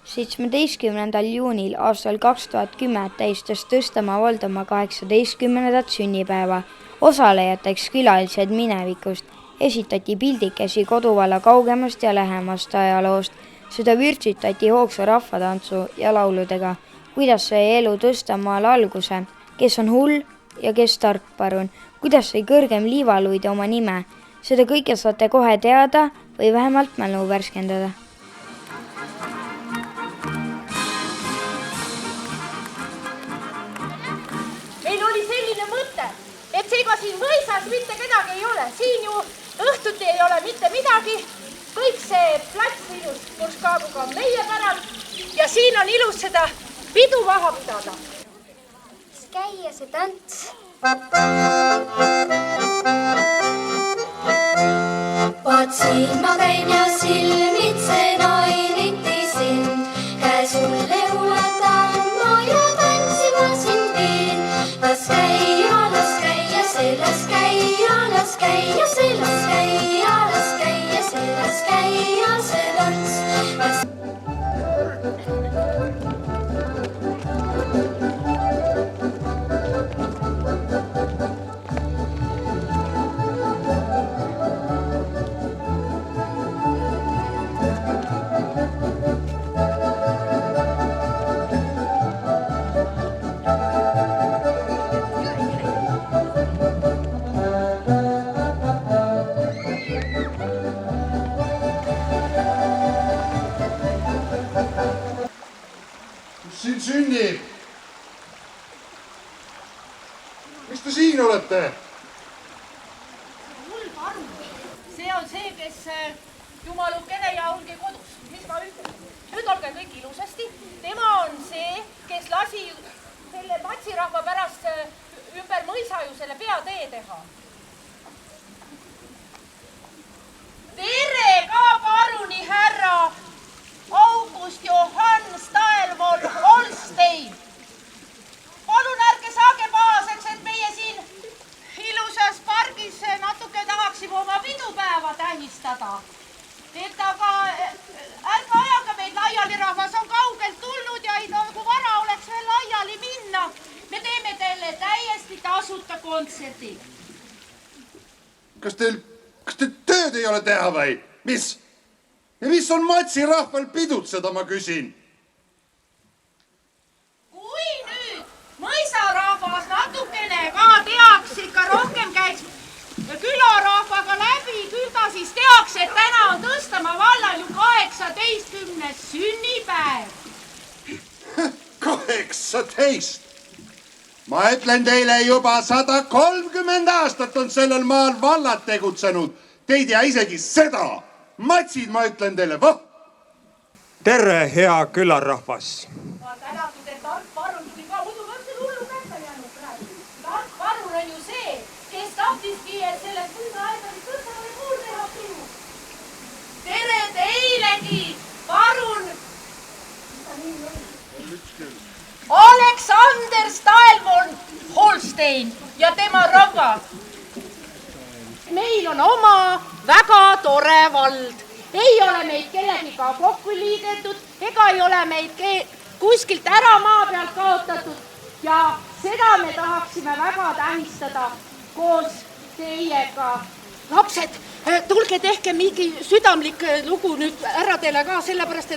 17. juunil aastal 2010 tähistas Tõstamaa vald oma 18. sünnipäeva. Osalejateks külalised minevikust esitati pildikesi koduvalla kaugemast ja lähemast ajaloost. Seda vürtsitati hoogsa rahvatantsu ja lauludega. Kuidas sai elu Tõstamaal alguse? Kes on hull ja kes tark parun? Kuidas sai kõrgem liivaluide oma nime? Seda kõike saate kohe teada või vähemalt mälu värskendada. Meil oli selline mõte, et ega siin mõisas mitte kedagi ei ole. Siin ju õhtuti ei ole mitte midagi. Kõik see plats ilus purskaabuga on meie päralt ja siin on ilus seda pidu maha pidada. Käia see tants. Vaat siin ma käin ja silmitse nainiti sind. Käe sulle ulatan ma ja tantsima sind viin. Las käia, selles käia, las käia, selles käia, las käia, selles käia, see tants. Siin sünnib. Mis te siin olete? See on see, kes jumalukene ja ongi kodus. Mis ma ütlen? Nüüd olge kõik ilusasti. Tema on see, kes lasi selle matsirahva pärast ümber mõisa ju selle peatee teha. Tere ka paruni härra August Johann Staelvold Holstein. Palun ärge saage pahaseks, et meie siin ilusas pargis natuke tahaksime oma pidupäeva tähistada. Et aga ärge ajaga meid laiali, rahvas on kaugelt tulnud ja ei nagu vara oleks veel laiali minna. Me teeme teile täiesti tasuta kontserdi. Kas teil tööd ei ole teha või? Mis? Ja mis on matsi rahval pidutseda, ma küsin? Kui nüüd mõisarahvas natukene ka teaks, ikka rohkem käiks külarahvaga läbi, küll ta siis teaks, et täna on Tõstamaa vallal ju 18. sünnipäev. 18! Ma ütlen teile juba 130 aastat on sellel maal vallad tegutsenud. Teid ja isegi seda. Matsid, ma ütlen teile, voh! Tere, hea külarahvas! Ma tänatud, et tark parun tuli ka, muidu mõtlen hullu kätte jäänud praegu. Tark parun on ju see, kes tahtiski sellest puudaedari Tõstamaale puur teha pinu. Tere teilegi, parun! Aleksander Staelvold Holstein ja tema rahva. Meil on oma väga tore vald. Ei ole meid kellegiga kokku liidetud, ega ei ole meid kuskilt ära maa pealt kaotatud. Ja seda me tahaksime väga tähistada koos teiega. Lapsed, tulge tehke mingi südamlik lugu nüüd ära teile ka, sellepärast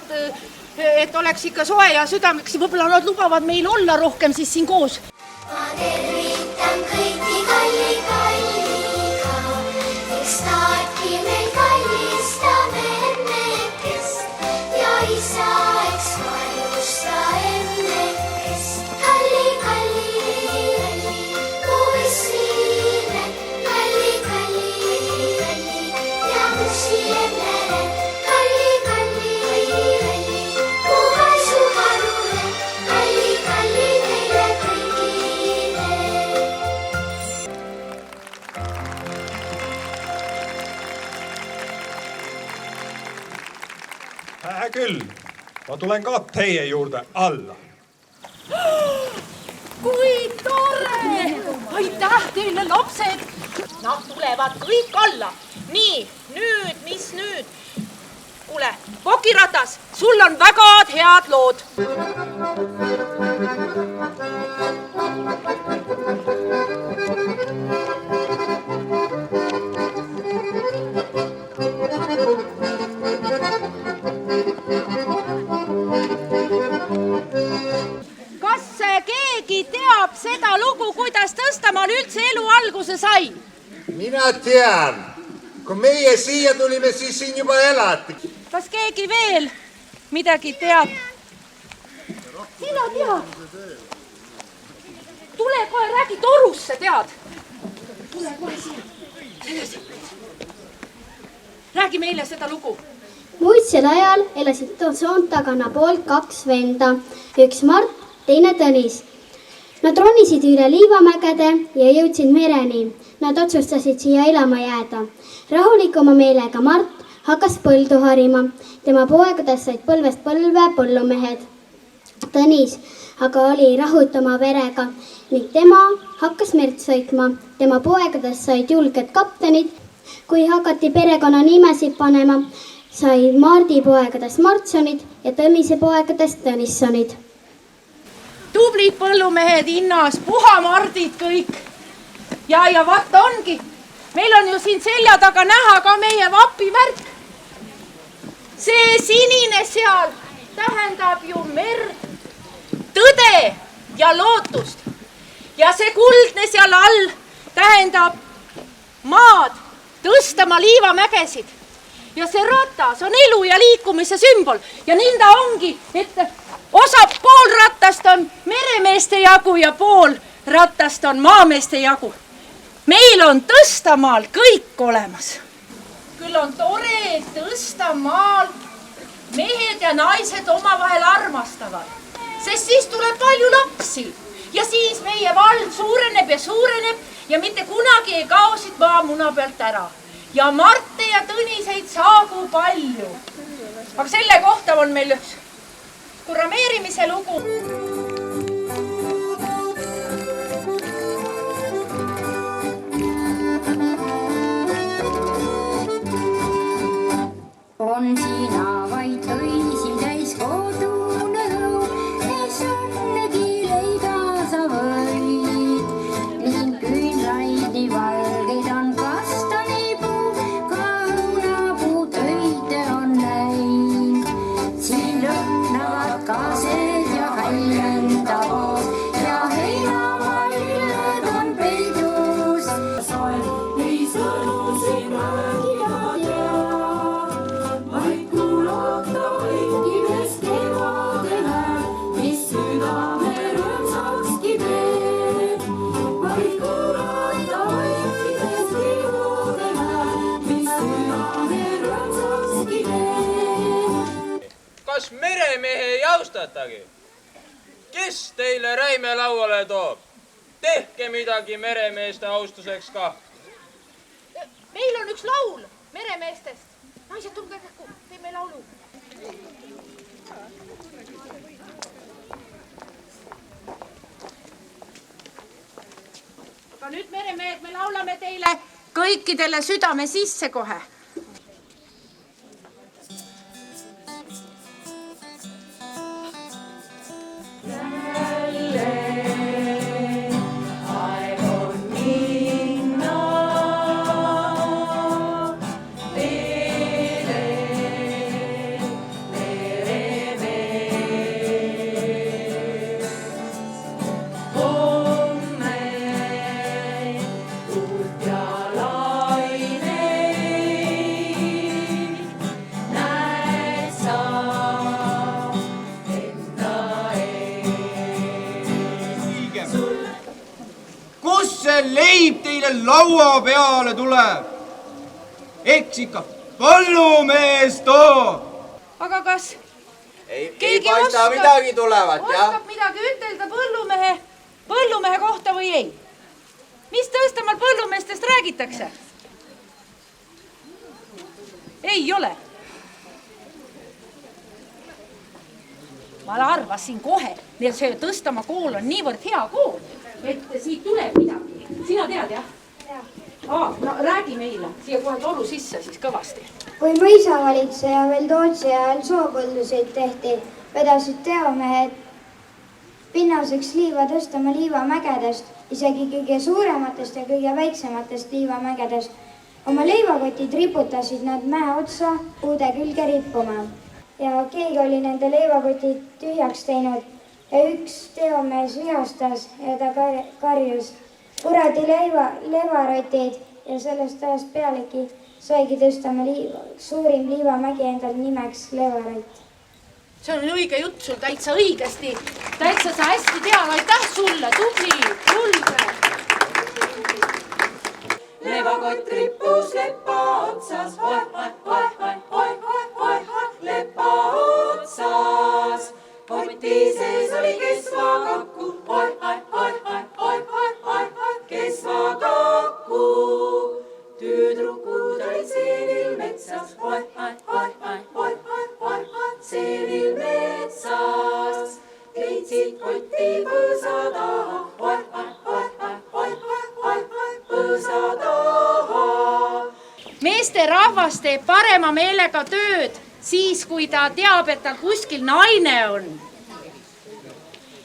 et oleks ikka soe ja südamlik. Võib-olla nad lubavad meil olla rohkem siis siin koos. Ma tervitan kõiki kalliga. Staadki meil kallistame ennekest ja isa, eks valjusta ennekest. Kalli, mu vissine, kalli ja musi emmere. Kalli, mu kaisuharule, kalli neile kõigile. Küll, ma tulen ka teie juurde alla. Kui tore! Aitäh teile, lapsed! Nad tulevad kõik alla. Nii, nüüd, mis nüüd? Kuule, pokiratas, sul on väga head lood. Kas keegi teab seda lugu, kuidas Tõstamaal üldse elu alguse sai? Mina tean. Kui meie siia tulime, siis siin juba elati. Kas keegi veel midagi teab? Sina tead. Tule kohe, räägi torusse, tead. Tule kohe siia. Räägi meile seda lugu. Muistsel ajal elasid Soontagana poolt 2 venda, üks Mart, teine Tõnis. Nad ronisid üle Liivamägede ja jõudsid mereni. Nad otsustasid siia elama jääda. Rahulikuma meelega Mart hakkas põldu harima. Tema poegadest said põlvest põlve põllumehed. Tõnis aga oli rahutama verega ning tema hakkas merd sõitma. Tema poegadest said julged kaptenid. Kui hakati perekonna nimesid panema, sai Mardi poegadest Martsonid ja Tõnise poegadest Tõnissonid. Tublid põllumehed innas, puhamardid kõik. Ja vaat ongi, meil on ju siin selja taga näha ka meie vapimärk. See sinine seal tähendab ju merd, tõde ja lootust. Ja see kuldne seal all tähendab maad, Tõstamaa Liivamägesid. Ja see ratas on elu ja liikumise sümbol. Ja nõnda ongi, et pool rattast on meremeeste jagu ja pool rattast on maameeste jagu. Meil on Tõstamaal kõik olemas. Küll on tore, et Tõstamaal mehed ja naised omavahel armastavad, sest siis tuleb palju lapsi ja siis meie vald suureneb ja suureneb ja mitte kunagi ei kao siit maamuna pealt ära. Ja Marte ja Tõniseid saagu palju. Aga selle kohta on meil üks kurameerimise lugu. On sina vaid tõisim täis kodune õu, kes õnnegi leida sa võid. Ning küünlaid nii valgeid on kastanipuu, ka õunapuu töide on läinud. Siin lõhnavad kaased ja häljenda poos ja heinamallid on peidus. Ei sõnu siin räägida tea. Kas meremehe ei austatagi? Kes teile räime lauale toob? Tehke midagi meremeeste austuseks ka. Meil on üks laul meremeestest. Naised, tulge kähku, teeme laulu. Aga nüüd meremehed, me laulame teile kõikidele südame sisse kohe. Leib teile laua peale tuleb. Eks ikka põllumees toob. Aga kas ei paista midagi tulevat, jah? Oskab midagi ütelda põllumehe kohta või ei? Mis Tõstamaal põllumeestest räägitakse? Ei ole. Ma arvasin kohe, et see Tõstamaa kool on niivõrd hea kool, et siit tuleb midagi. Sina tead, jah? No räägi meile, siia kohe toru sisse siis kõvasti. Kui mõisavalitseja veel Tootsi ajal soopõldusid tehti, vedasid teomehed pinnaseks liiva tõstama liivamägedest, isegi kõige suurematest ja kõige väiksematest liivamägedest. Oma leivakotid riputasid nad mäe otsa puude külge rippuma ja keegi oli nende leivakotid tühjaks teinud ja üks teomees vihastas ja ta karjus kuradi levarotid ja sellest ajast pealegi saigi tõstama suurim liivamägi endal nimeks Levarott. See on õige jutt sul, täitsa õigesti. Täitsa sa hästi tead, aitäh sulle, tubli, julge. Levakott rippus leppa otsas, leppa otsas. Koti sees oli kesvakakku, kesvakakku. Tüüdrukud olid seenil metsas, seenil metsas. Leidsid kotti põõsa taha, põõsa taha. Meeste rahvas teeb parema meelega tööd siis, kui ta teab, et tal kuskil naine on.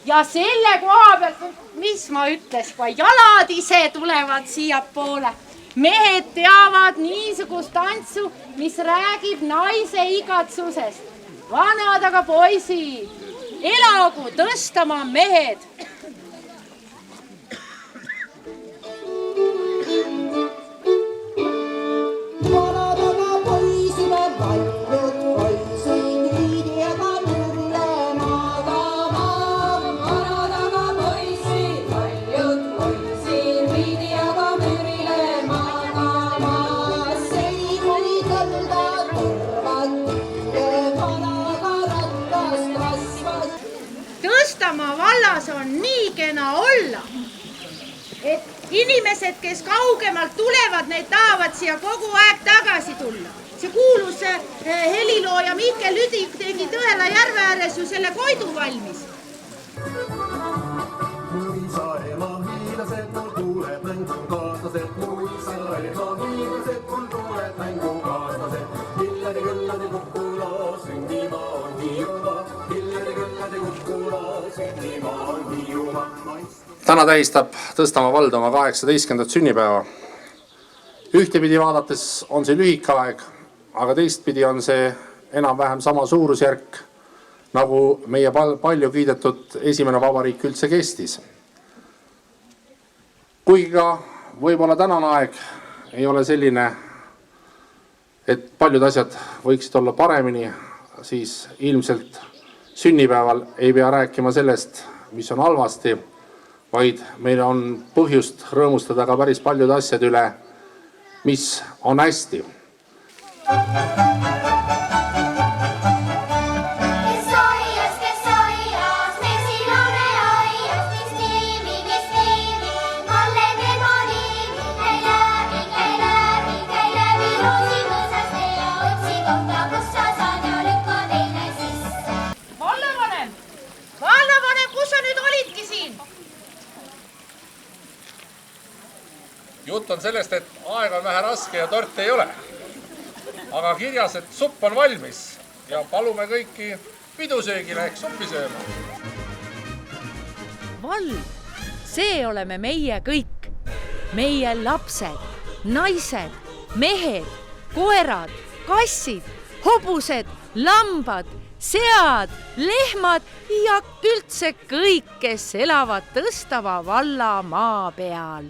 Ja selle koha pealt, mis ma ütles, kui jalad ise tulevad siia poole. Mehed teavad niisugust tantsu, mis räägib naise igatsusest. Vanad aga poisid, elagu Tõstamaa mehed. Tõstamaa vallas on nii kena olla, et inimesed, kes kaugemalt tulevad, need tahavad siia kogu aeg tagasi tulla. See kuulus helilooja Mihkel Lüdik tegi Tõela järve ääres ju selle koidu valmis. Muisa ema hiilased, mul tuuled mängu kaaslased, muisa ema hiilased, mul tuuled mängu kaaslased. Hilladi kukkula, sünnima on Hiiumaa, hilladi kukkula, sünnima on Hiiumaa. Täna tähistab Tõstamaa vald oma 18. sünnipäeva. Ühtepidi vaadates on see lühike aeg, aga teistpidi on see enam-vähem sama suurusjärk, nagu meie palju kiidetud esimene vabariik üldse kestis. Kuigi ka võib-olla tänane aeg ei ole selline, et paljud asjad võiksid olla paremini, siis ilmselt sünnipäeval ei pea rääkima sellest, mis on halvasti, vaid meil on põhjust rõõmustada ka päris paljude asjade üle, mis on hästi. Vallavanem, kus sa nüüd olidki siin? Jutt on sellest, et aeg on vähe raske ja torti ei ole. Aga kirjas, et supp on valmis ja palume kõiki pidusöögile ehk suppi sööma. Vald, see oleme meie kõik. Meie lapsed, naised, mehed, koerad, kassid, hobused, lambad, sead, lehmad ja üldse kõik, kes elavad Tõstamaa valla maa peal.